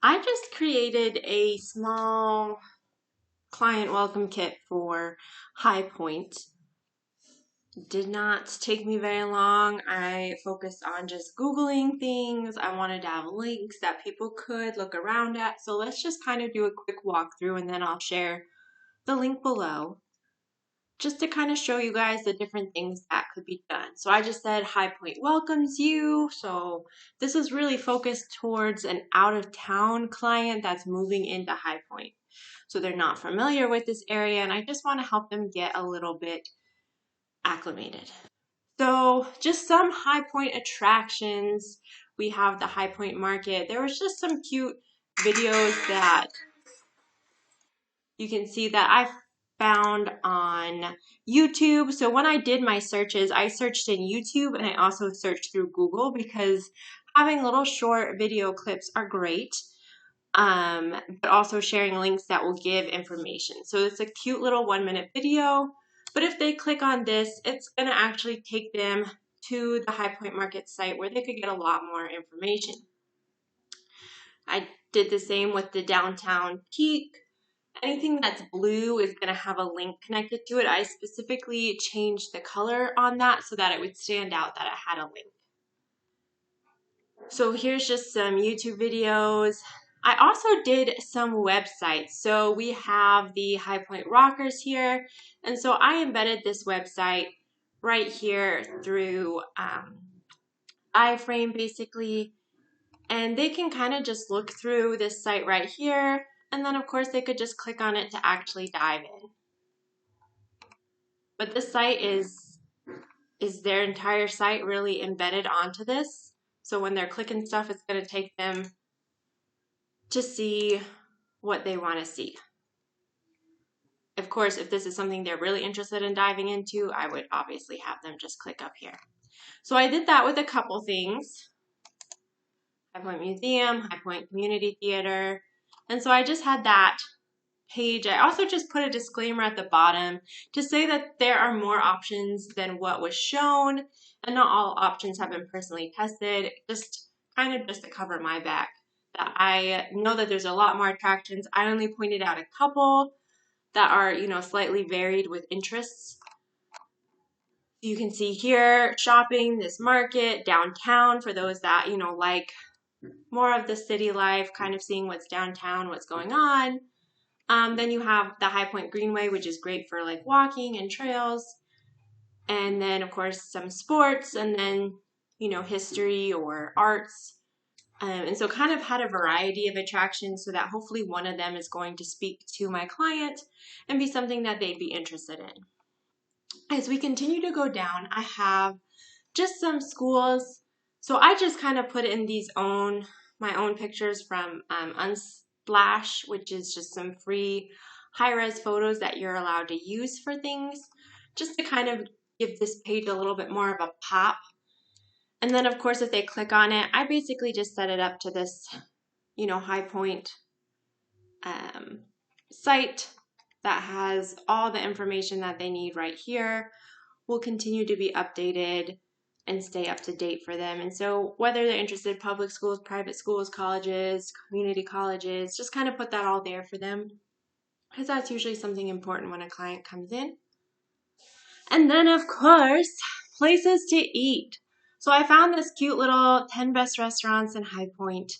I just created a small client welcome kit for High Point. Did not take me very long. I focused on just Googling things. I wanted to have links that people could look around at. So let's just kind of do a quick walkthrough and then I'll share the link below just to kind of show you guys the different things that could be done. So I just said High Point welcomes you. So this is really focused towards an out-of-town client that's moving into High Point. So they're not familiar with this area and I just want to help them get a little bit acclimated. So just some High Point attractions. We have the High Point Market. There was just some cute videos that you can see that I found on YouTube. So when I did my searches, I searched in YouTube and I also searched through Google because having little short video clips are great. But also sharing links that will give information. So it's a cute little 1-minute video, but if they click on this, it's going to actually take them to the High Point Market site where they could get a lot more information. I did the same with the Downtown Peak. Anything that's blue is going to have a link connected to it. I specifically changed the color on that so that it would stand out that it had a link. So here's just some YouTube videos. I also did some websites. So we have the High Point Rockers here. And so I embedded this website right here through iFrame basically. And they can kind of just look through this site right here. And then of course they could just click on it to actually dive in. But this site is their entire site really embedded onto this. So when they're clicking stuff, it's going to take them to see what they want to see. Of course, if this is something they're really interested in diving into, I would obviously have them just click up here. So I did that with a couple things. High Point Museum, High Point Community Theater. And so I just had that page. I also just put a disclaimer at the bottom to say that there are more options than what was shown, and not all options have been personally tested, just kind of just to cover my back. That I know that there's a lot more attractions. I only pointed out a couple that are, slightly varied with interests. You can see here, shopping, this market, downtown for those that, like more of the city life, kind of seeing what's downtown, what's going on. Then you have the High Point Greenway, which is great for like walking and trails. And then of course some sports, and then, history or arts. And so kind of had a variety of attractions so that hopefully one of them is going to speak to my client and be something that they'd be interested in. As we continue to go down, I have just some schools. So I just kind of put in my own pictures from Unsplash, which is just some free high-res photos that you're allowed to use for things, just to kind of give this page a little bit more of a pop. And then of course, if they click on it, I basically just set it up to this, High Point site that has all the information that they need right here. Will continue to be updated and stay up to date for them. And so whether they're interested in public schools, private schools, colleges, community colleges, just kind of put that all there for them, because that's usually something important when a client comes in. And then of course, places to eat. So I found this cute little 10 best restaurants in High Point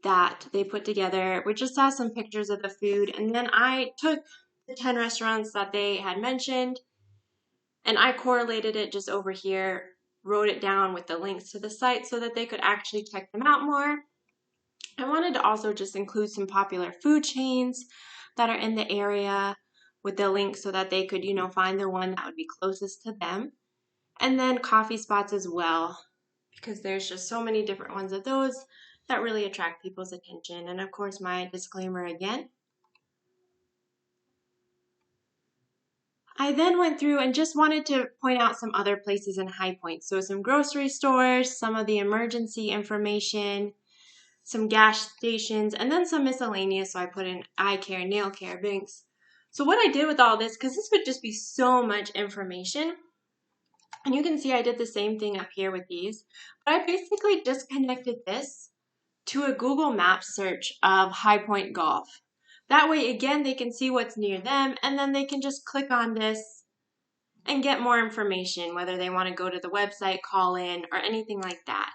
that they put together, which just has some pictures of the food. And then I took the 10 restaurants that they had mentioned and I correlated it just over here, wrote it down with the links to the site so that they could actually check them out more. I wanted to also just include some popular food chains that are in the area with the link so that they could, find the one that would be closest to them. And then coffee spots as well, because there's just so many different ones of those that really attract people's attention. And of course, my disclaimer again. I then went through and just wanted to point out some other places in High Point. So some grocery stores, some of the emergency information, some gas stations, and then some miscellaneous. So I put in eye care, nail care, banks. So what I did with all this, because this would just be so much information, and you can see I did the same thing up here with these, but I basically just connected this to a Google Maps search of High Point Golf. That way, again, they can see what's near them, and then they can just click on this and get more information, whether they want to go to the website, call in, or anything like that.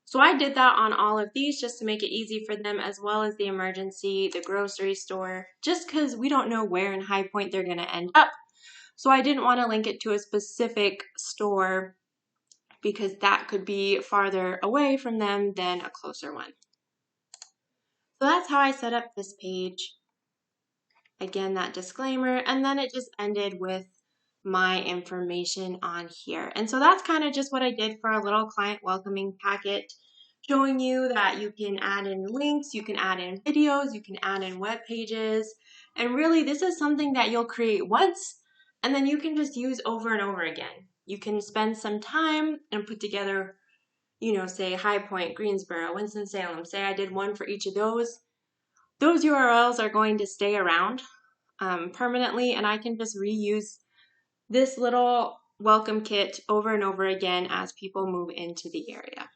So I did that on all of these just to make it easy for them, as well as the emergency, the grocery store, just because we don't know where in High Point they're going to end up. So I didn't want to link it to a specific store because that could be farther away from them than a closer one. So that's how I set up this page. Again, that disclaimer, and then it just ended with my information on here. And so that's kind of just what I did for a little client welcoming packet, showing you that you can add in links, you can add in videos, you can add in web pages. And really, this is something that you'll create once, and then you can just use over and over again. You can spend some time and put together, say High Point, Greensboro, Winston-Salem. Say I did one for each of those. Those URLs are going to stay around permanently, and I can just reuse this little welcome kit over and over again as people move into the area.